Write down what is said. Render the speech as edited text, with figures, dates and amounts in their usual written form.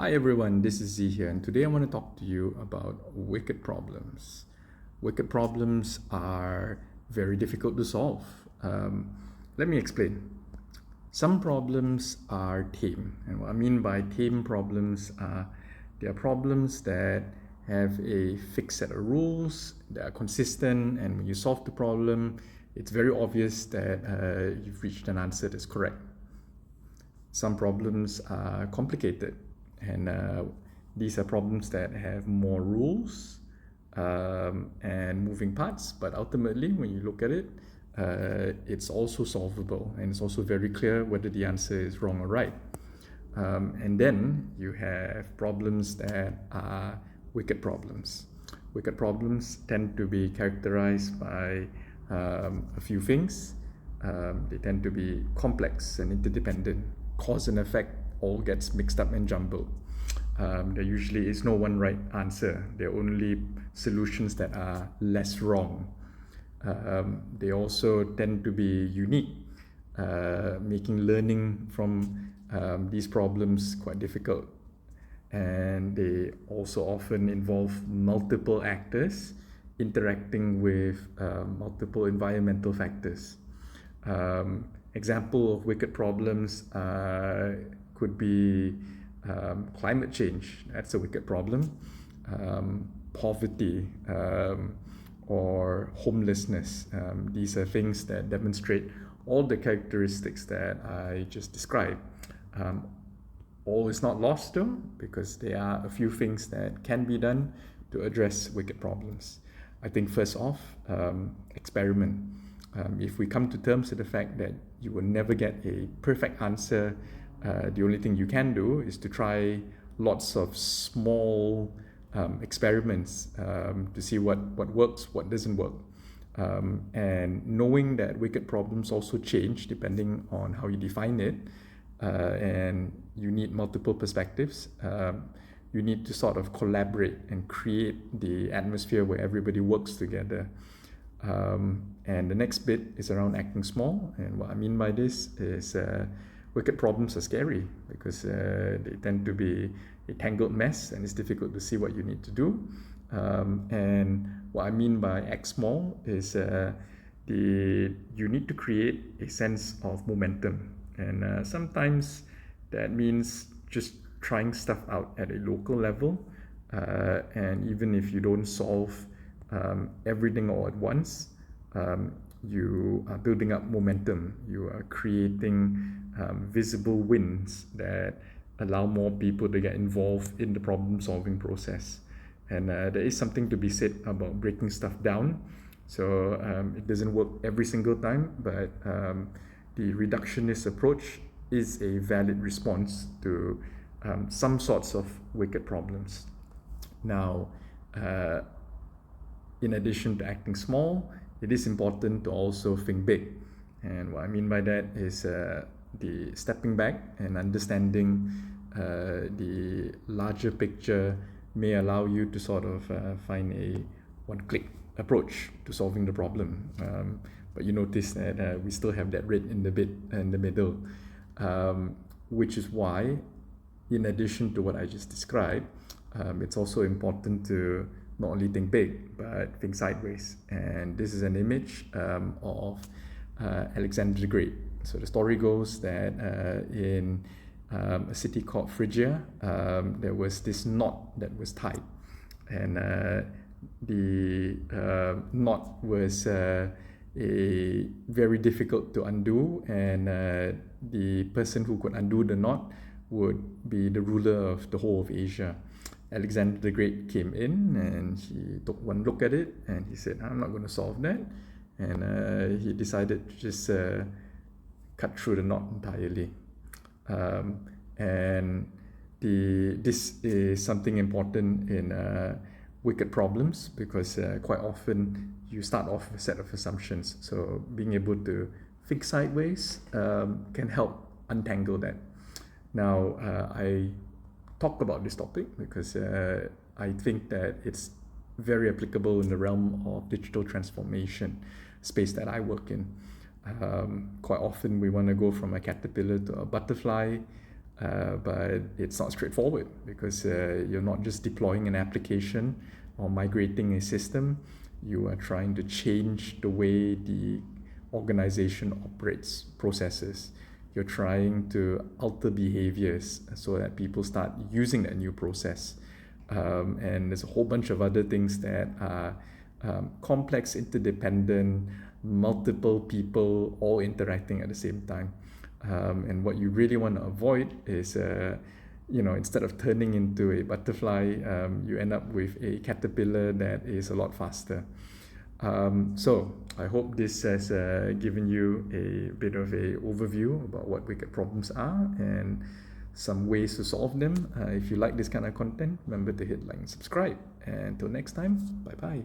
Hi everyone, this is Z here, and today I want to talk to you about wicked problems. Wicked problems are very difficult to solve. Let me explain. Some problems are tame, and what I mean by tame problems are they are problems that have a fixed set of rules, that are consistent, and when you solve the problem, it's very obvious that you've reached an answer that's correct. Some problems are complicated, and these are problems that have more rules and moving parts, but ultimately when you look at it, it's also solvable, and it's also very clear whether the answer is wrong or right. And then you have problems that are wicked problems. Wicked problems tend to be characterized by a few things. They tend to be complex and interdependent. Cause and effect all gets mixed up and jumbled. There usually is no one right answer. There are only solutions that are less wrong. They also tend to be unique, making learning from these problems quite difficult. And they also often involve multiple actors interacting with multiple environmental factors. Example of wicked problems could be climate change. That's a wicked problem. Poverty or homelessness. These are things that demonstrate all the characteristics that I just described. All is not lost though, because there are a few things that can be done to address wicked problems. I think first off, experiment. If we come to terms with the fact that you will never get a perfect answer, the only thing you can do is to try lots of small experiments to see what works, what doesn't work. And knowing that wicked problems also change depending on how you define it, and you need multiple perspectives. You need to sort of collaborate and create the atmosphere where everybody works together. And the next bit is around acting small. And what I mean by this is wicked problems are scary because they tend to be a tangled mess and it's difficult to see what you need to do. And what I mean by act small is you need to create a sense of momentum. And sometimes that means just trying stuff out at a local level. And even if you don't solve everything all at once, you are building up momentum. You are creating visible wins that allow more people to get involved in the problem solving process. And there is something to be said about breaking stuff down. So it doesn't work every single time, but the reductionist approach is a valid response to some sorts of wicked problems. Now, in addition to acting small, it is important to also think big. And what I mean by that is the stepping back and understanding the larger picture may allow you to sort of find a one-click approach to solving the problem. But you notice that we still have that red in the middle, which is why, in addition to what I just described, it's also important to not only think big, but think sideways. And this is an image of Alexander the Great. So the story goes that in a city called Phrygia, there was this knot that was tied. And the knot was very difficult to undo, and the person who could undo the knot would be the ruler of the whole of Asia. Alexander the Great came in and he took one look at it and he said, I'm not going to solve that. And he decided to just cut through the knot entirely. And this is something important in wicked problems because quite often you start off with a set of assumptions. So being able to think sideways can help untangle that. Now, I talk about this topic because I think that it's very applicable in the realm of digital transformation space that I work in. Quite often we want to go from a caterpillar to a butterfly, but it's not straightforward because you're not just deploying an application or migrating a system. You are trying to change the way the organization operates processes. You're trying to alter behaviors so that people start using that new process. And there's a whole bunch of other things that are complex, interdependent, multiple people all interacting at the same time. And what you really want to avoid is, instead of turning into a butterfly, you end up with a caterpillar that is a lot faster. So I hope this has given you a bit of a overview about what wicked problems are and some ways to solve them. If you like this kind of content, remember to hit like and subscribe. And until next time, bye bye.